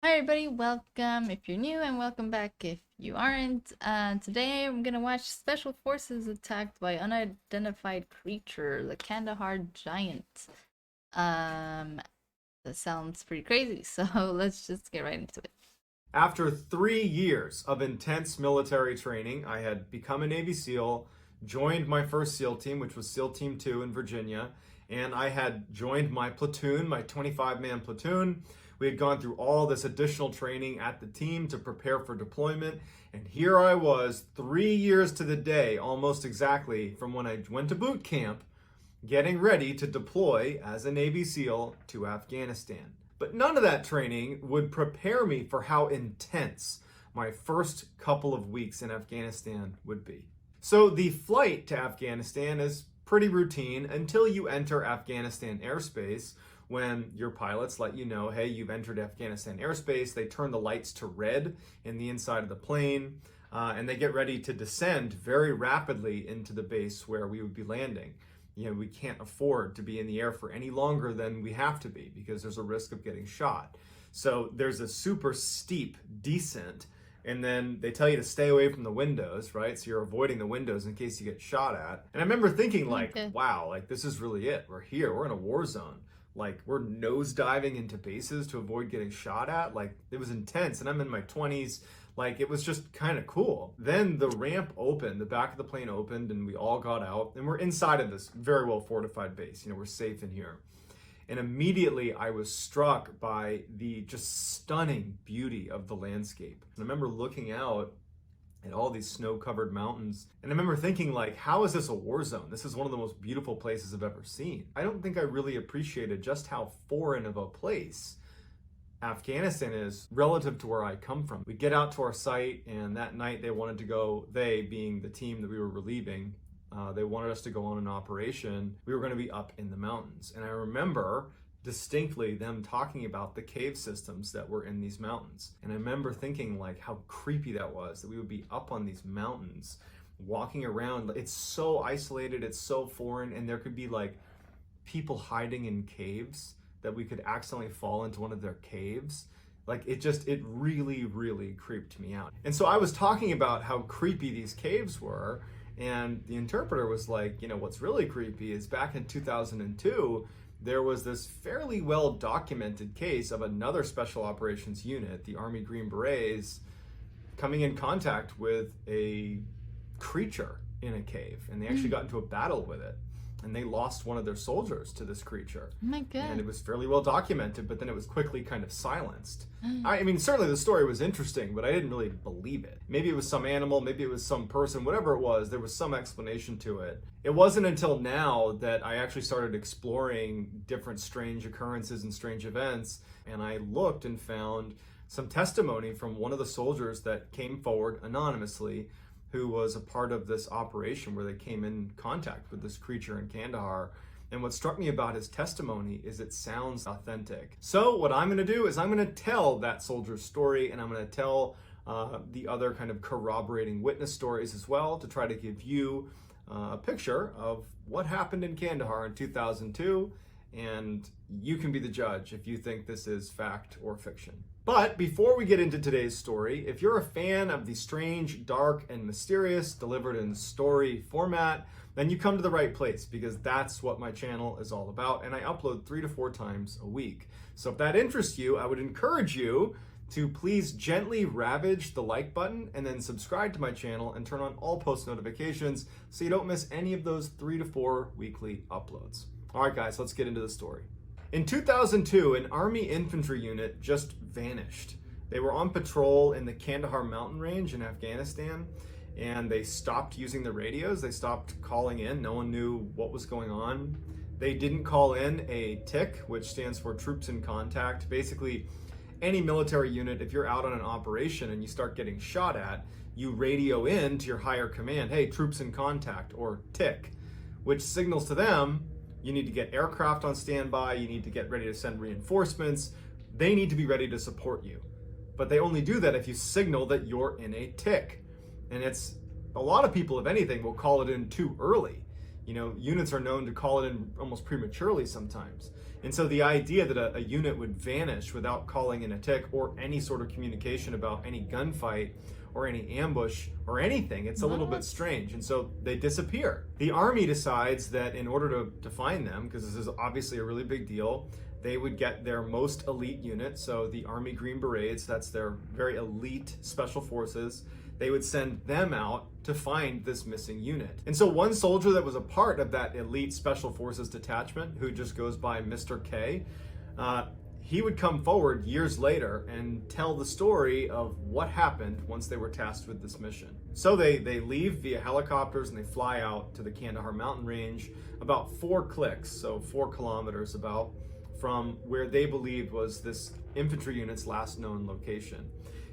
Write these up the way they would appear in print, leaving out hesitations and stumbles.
Hi everybody, welcome if you're new and welcome back if you aren't. Today I'm gonna watch Special Forces attacked by unidentified creature, the Kandahar giant. Um, that sounds pretty crazy, so let's just get right into it. After 3 years of intense military training, I had become a Navy SEAL, joined my first SEAL team, which was SEAL Team 2 in Virginia, and I had joined my platoon, my 25-man platoon. We had gone through all this additional training at the team to prepare for deployment, and here I was, 3 years to the day, almost exactly, from when I went to boot camp, getting ready to deploy as a Navy SEAL to Afghanistan. But none of that training would prepare me for how intense my first couple of weeks in Afghanistan would be. So the flight to Afghanistan is pretty routine until you enter Afghanistan airspace, when your pilots let you know, hey, you've entered Afghanistan airspace. They turn the lights to red in the inside of the plane, and they get ready to descend very rapidly into the base where we would be landing. We can't afford to be in the air for any longer than we have to be because there's a risk of getting shot. So there's a super steep descent, and then they tell you to stay away from the windows, right? So you're avoiding the windows in case you get shot at. And I remember thinking, Okay. wow, this is really it. We're here, we're in a war zone. We're nose diving into bases to avoid getting shot at. It was intense, and I'm in my 20s. It was just kind of cool. Then the ramp opened, the back of the plane opened, and we all got out, and we're inside of this very well fortified base. We're safe in here. And immediately I was struck by the just stunning beauty of the landscape. And I remember looking out at all these snow-covered mountains, and I remember thinking, how is this a war zone? This is one of the most beautiful places I've ever seen. I don't think I really appreciated just how foreign of a place Afghanistan is relative to where I come from. We get out to our site, and that night they wanted to go, they being the team that we were relieving, they wanted us to go on an operation. We were going to be up in the mountains. And I remember distinctly them talking about the cave systems that were in these mountains. And I remember thinking how creepy that was, that we would be up on these mountains, walking around. It's so isolated, it's so foreign, and there could be people hiding in caves that we could accidentally fall into one of their caves. It really, really creeped me out. And so I was talking about how creepy these caves were, and the interpreter was what's really creepy is back in 2002, there was this fairly well documented case of another special operations unit, the Army Green Berets, coming in contact with a creature in a cave, and they actually got into a battle with it. And they lost one of their soldiers to this creature. Oh my god. And it was fairly well documented, but then it was quickly kind of silenced. I mean, certainly the story was interesting, but I didn't really believe it. Maybe it was some animal, maybe it was some person, whatever it was, there was some explanation to it. It wasn't until now that I actually started exploring different strange occurrences and strange events, and I looked and found some testimony from one of the soldiers that came forward anonymously, who was a part of this operation where they came in contact with this creature in Kandahar. And what struck me about his testimony is it sounds authentic. So what I'm gonna do is I'm gonna tell that soldier's story, and I'm gonna tell the other kind of corroborating witness stories as well, to try to give you a picture of what happened in Kandahar in 2002, and you can be the judge if you think this is fact or fiction. But before we get into today's story, if you're a fan of the strange, dark, and mysterious delivered in story format, then you come to the right place, because that's what my channel is all about, and I upload 3 to 4 times a week. So if that interests you, I would encourage you to please gently ravage the like button and then subscribe to my channel and turn on all post notifications so you don't miss any of those 3 to 4 weekly uploads. All right, guys, let's get into the story. In 2002, an Army infantry unit just vanished. They were on patrol in the Kandahar mountain range in Afghanistan, and they stopped using the radios. They stopped calling in. No one knew what was going on. They didn't call in a TIC, which stands for Troops in Contact. Basically, any military unit, if you're out on an operation and you start getting shot at, you radio in to your higher command, hey, troops in contact, or TIC, which signals to them, you need to get aircraft on standby, you need to get ready to send reinforcements, they need to be ready to support you. But they only do that if you signal that you're in a TIC. And it's, a lot of people, if anything, will call it in too early. Units are known to call it in almost prematurely sometimes. And so the idea that a unit would vanish without calling in a tick or any sort of communication about any gunfight or any ambush or anything, it's a little bit strange. And so they disappear. The army decides that in order to find them, because this is obviously a really big deal, they would get their most elite unit, so the Army Green Berets, that's their very elite special forces. They would send them out to find this missing unit. And so one soldier that was a part of that elite special forces detachment, who just goes by Mr. K, he would come forward years later and tell the story of what happened once they were tasked with this mission. So they leave via helicopters and they fly out to the Kandahar mountain range, about 4 clicks, so 4 kilometers about, from where they believed was this infantry unit's last known location.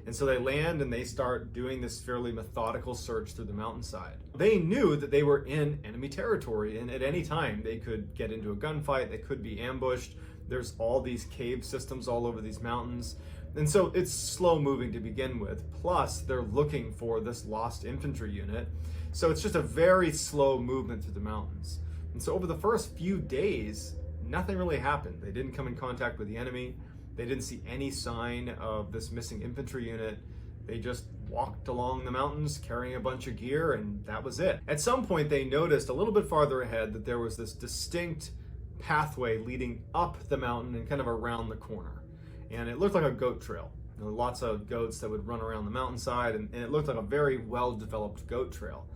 And so they land and they start doing this fairly methodical search through the mountainside. They knew that they were in enemy territory, and at any time they could get into a gunfight, they could be ambushed. There's all these cave systems all over these mountains. And so it's slow moving to begin with. Plus, they're looking for this lost infantry unit. So it's just a very slow movement through the mountains. And so over the first few days, nothing really happened. They didn't come in contact with the enemy. They didn't see any sign of this missing infantry unit. They just walked along the mountains carrying a bunch of gear, and that was it. At some point, they noticed a little bit farther ahead that there was this distinct pathway leading up the mountain and kind of around the corner. And it looked like a goat trail. There were lots of goats that would run around the mountainside, and it looked like a very well-developed goat trail.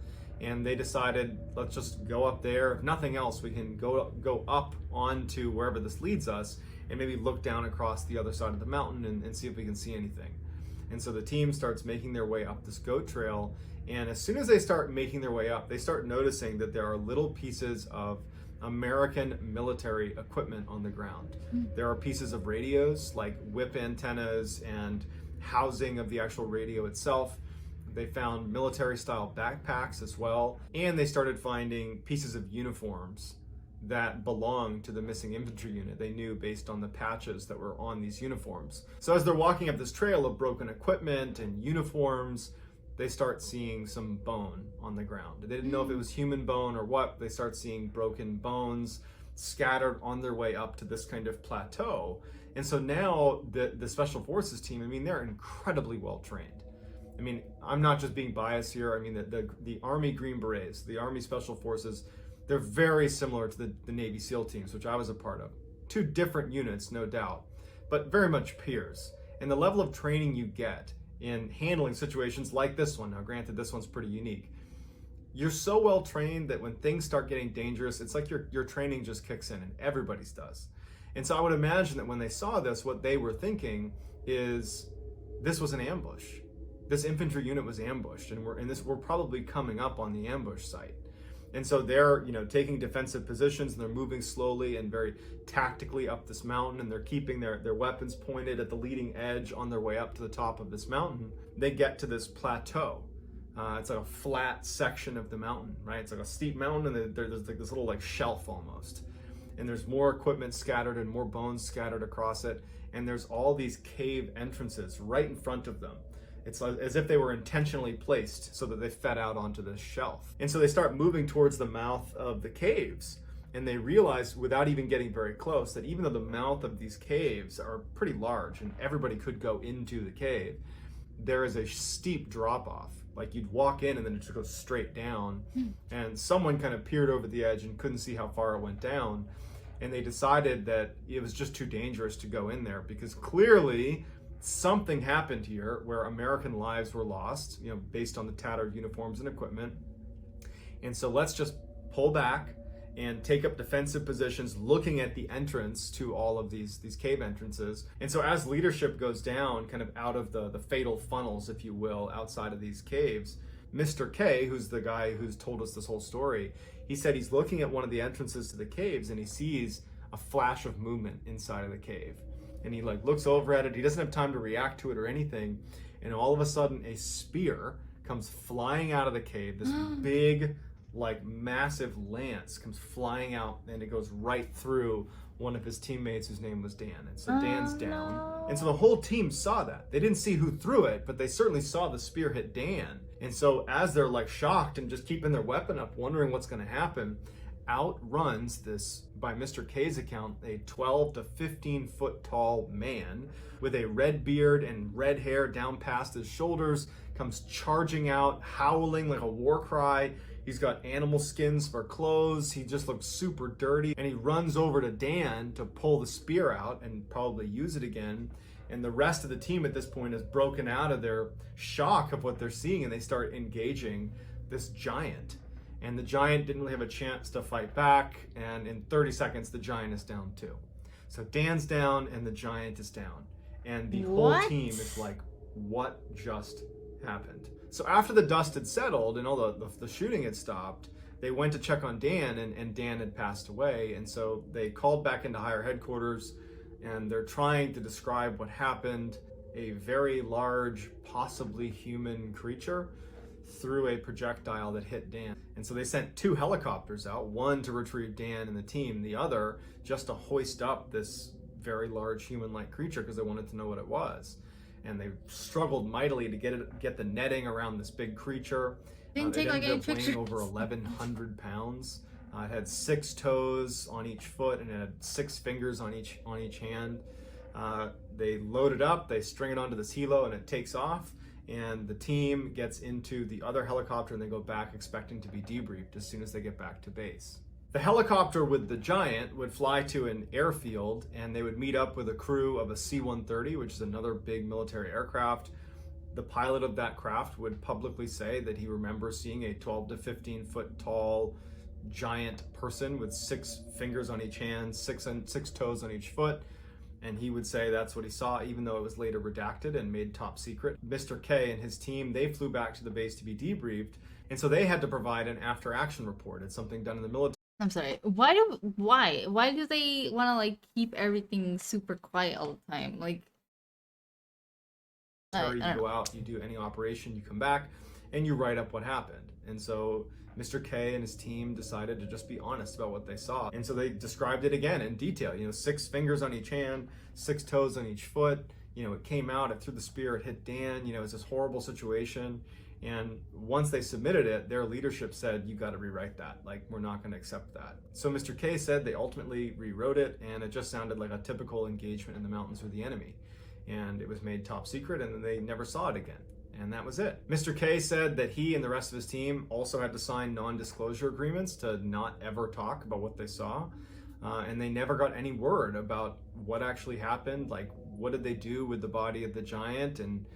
And they decided, let's just go up there. If nothing else, we can go up onto wherever this leads us and maybe look down across the other side of the mountain and see if we can see anything. And so the team starts making their way up this goat trail. And as soon as they start making their way up, they start noticing that there are little pieces of American military equipment on the ground. There are pieces of radios, like whip antennas and housing of the actual radio itself. They found military-style backpacks as well, and they started finding pieces of uniforms that belonged to the missing infantry unit. They knew based on the patches that were on these uniforms. So as they're walking up this trail of broken equipment and uniforms, they start seeing some bone on the ground. They didn't know if it was human bone or what. They start seeing broken bones scattered on their way up to this kind of plateau. And so now the Special Forces team, I mean, they're incredibly well trained. I mean, I'm not just being biased here. I mean, the Army Green Berets, the Army Special Forces, they're very similar to the Navy SEAL teams, which I was a part of. 2 different units, no doubt, but very much peers. And the level of training you get in handling situations like this one, now granted this one's pretty unique, you're so well trained that when things start getting dangerous, it's like your training just kicks in, and everybody's does. And so I would imagine that when they saw this, what they were thinking is, this was an ambush. This infantry unit was ambushed, and we're probably coming up on the ambush site. And so they're, taking defensive positions, and they're moving slowly and very tactically up this mountain, and they're keeping their weapons pointed at the leading edge on their way up to the top of this mountain. They get to this plateau. It's like a flat section of the mountain, right? It's like a steep mountain, and there's like this little like shelf almost. And there's more equipment scattered and more bones scattered across it. And there's all these cave entrances right in front of them. It's as if they were intentionally placed so that they fed out onto this shelf. And so they start moving towards the mouth of the caves, and they realize, without even getting very close, that even though the mouth of these caves are pretty large and everybody could go into the cave, there is a steep drop-off. Like, you'd walk in and then it just goes straight down, and someone kind of peered over the edge and couldn't see how far it went down, and they decided that it was just too dangerous to go in there, because clearly something happened here where American lives were lost, based on the tattered uniforms and equipment. And so let's just pull back and take up defensive positions looking at the entrance to all of these cave entrances. And so as leadership goes down, kind of out of the fatal funnels, if you will, outside of these caves, Mr. K, who's the guy who's told us this whole story, he said he's looking at one of the entrances to the caves and he sees a flash of movement inside of the cave. And he looks over at it. He doesn't have time to react to it or anything. And all of a sudden, a spear comes flying out of the cave. This big, massive lance comes flying out, and it goes right through one of his teammates whose name was Dan. And so Dan's down. No. And so the whole team saw that. They didn't see who threw it, but they certainly saw the spear hit Dan. And so as they're shocked and just keeping their weapon up, wondering what's going to happen, outruns this, by Mr. K's account, a 12 to 15 foot tall man with a red beard and red hair down past his shoulders, comes charging out, howling like a war cry. He's got animal skins for clothes. He just looks super dirty. And he runs over to Dan to pull the spear out and probably use it again. And the rest of the team at this point is broken out of their shock of what they're seeing, and they start engaging this giant. And the giant didn't really have a chance to fight back, and in 30 seconds the giant is down too. So Dan's down and the giant is down. And the whole team is like, what just happened? So after the dust had settled and all the shooting had stopped, they went to check on Dan, and Dan had passed away. And so they called back into higher headquarters, and they're trying to describe what happened. A very large, possibly human creature threw a projectile that hit Dan. And so they sent 2 helicopters out, one to retrieve Dan and the team, the other just to hoist up this very large human-like creature because they wanted to know what it was. And they struggled mightily to get the netting around this big creature. Didn't take it like ended any up weighing pictures. over 1,100 pounds. It had 6 toes on each foot, and it had 6 fingers on each hand. They load it up, they string it onto this helo, and it takes off. And the team gets into the other helicopter, and they go back expecting to be debriefed as soon as they get back to base. The helicopter with the giant would fly to an airfield, and they would meet up with a crew of a C-130, which is another big military aircraft. The pilot of that craft would publicly say that he remembers seeing a 12 to 15 foot tall giant person with 6 fingers on each hand, 6 toes on each foot. And he would say that's what he saw, even though it was later redacted and made top secret. Mr. K and his team, they flew back to the base to be debriefed, and so they had to provide an after-action report. It's something done in the military. I'm sorry. Why do they want to like keep everything super quiet all the time? Like, You go out, you do any operation, you come back, and you write up what happened. And so Mr. K and his team decided to just be honest about what they saw. And so they described it again in detail. 6 fingers on each hand, 6 toes on each foot. It came out, it threw the spear, it hit Dan. It's this horrible situation. And once they submitted it, their leadership said, you got to rewrite that. Like, we're not going to accept that. So Mr. K said they ultimately rewrote it, and it just sounded like a typical engagement in the mountains with the enemy. And it was made top secret, and then they never saw it again. And that was it. Mr. K said that he and the rest of his team also had to sign non-disclosure agreements to not ever talk about what they saw. And they never got any word about what actually happened. Like, what did they do with the body of the giant? And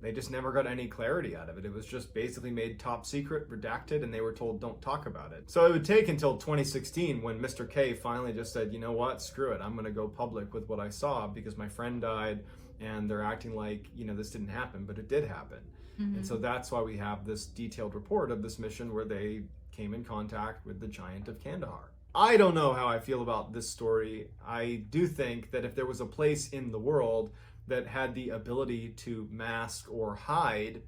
they just never got any clarity out of it. It was just basically made top secret, redacted, and they were told don't talk about it. So it would take until 2016 when Mr. K finally just said, you know what, screw it. I'm gonna go public with what I saw because my friend died and they're acting like, this didn't happen, but it did happen. Mm-hmm. And so that's why we have this detailed report of this mission where they came in contact with the giant of Kandahar. I don't know how I feel about this story. I do think that if there was a place in the world that had the ability to mask or hide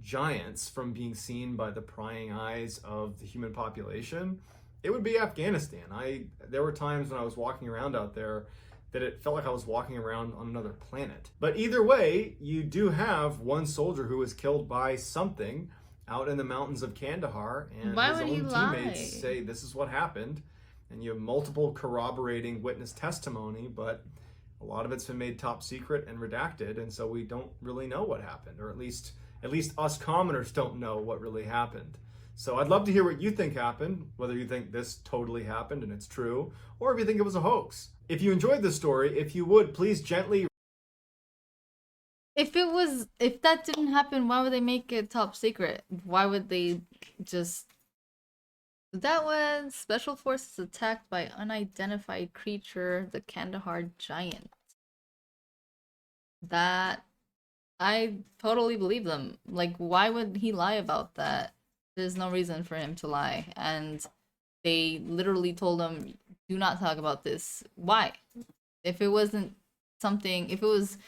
giants from being seen by the prying eyes of the human population, it would be Afghanistan. There were times when I was walking around out there that it felt like I was walking around on another planet. But either way, you do have one soldier who was killed by something out in the mountains of Kandahar, and his own teammates say this is what happened. And you have multiple corroborating witness testimony, but a lot of it's been made top secret and redacted, and so we don't really know what happened, or at least us commoners don't know what really happened. So I'd love to hear what you think happened, whether you think this totally happened and it's true, or if you think it was a hoax. If you enjoyed this story, if you would, please gently... If that didn't happen, why would they make it top secret? Why would they just... That was Special Forces attacked by unidentified creature, the Kandahar giant. That... I totally believe them. Like, why would he lie about that? There's no reason for him to lie. And they literally told him, do not talk about this. Why? If it wasn't something... If it was,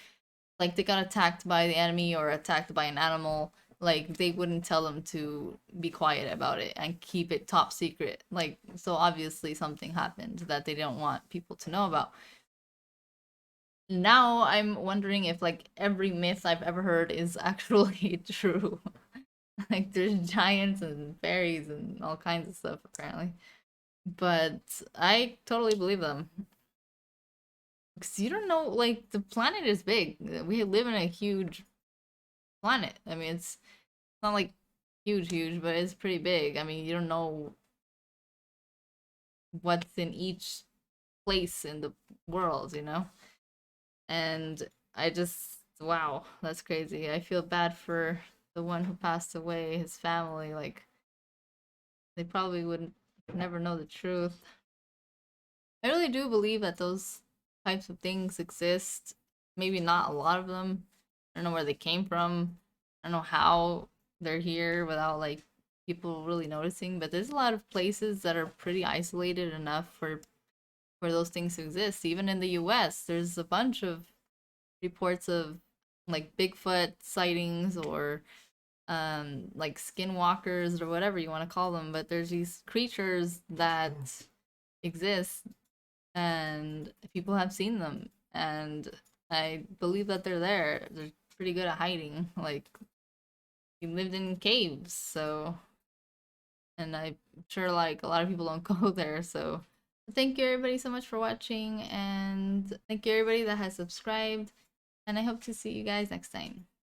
like, they got attacked by the enemy or attacked by an animal... Like, they wouldn't tell them to be quiet about it and keep it top secret. Like, so obviously something happened that they don't want people to know about. Now I'm wondering if, like, every myth I've ever heard is actually true. Like, there's giants and fairies and all kinds of stuff, apparently. But I totally believe them. Because you don't know, like, the planet is big. We live in a huge planet. I mean, it's not like huge, but it's pretty big. I mean, you don't know what's in each place in the world, you know? And I just, wow, that's crazy. I feel bad for the one who passed away, his family. Like, they probably would never know the truth. I really do believe that those types of things exist. Maybe not a lot of them. I don't know where they came from. I don't know how they're here without like people really noticing, but there's a lot of places that are pretty isolated enough for those things to exist. Even in the US, there's a bunch of reports of like Bigfoot sightings or like skinwalkers or whatever you want to call them, but there's these creatures that exist and people have seen them, and I believe that they're there. They're pretty good at hiding. Like, he lived in caves, so, and I'm sure like a lot of people don't go there. So thank you everybody so much for watching, and thank you everybody that has subscribed, and I hope to see you guys next time.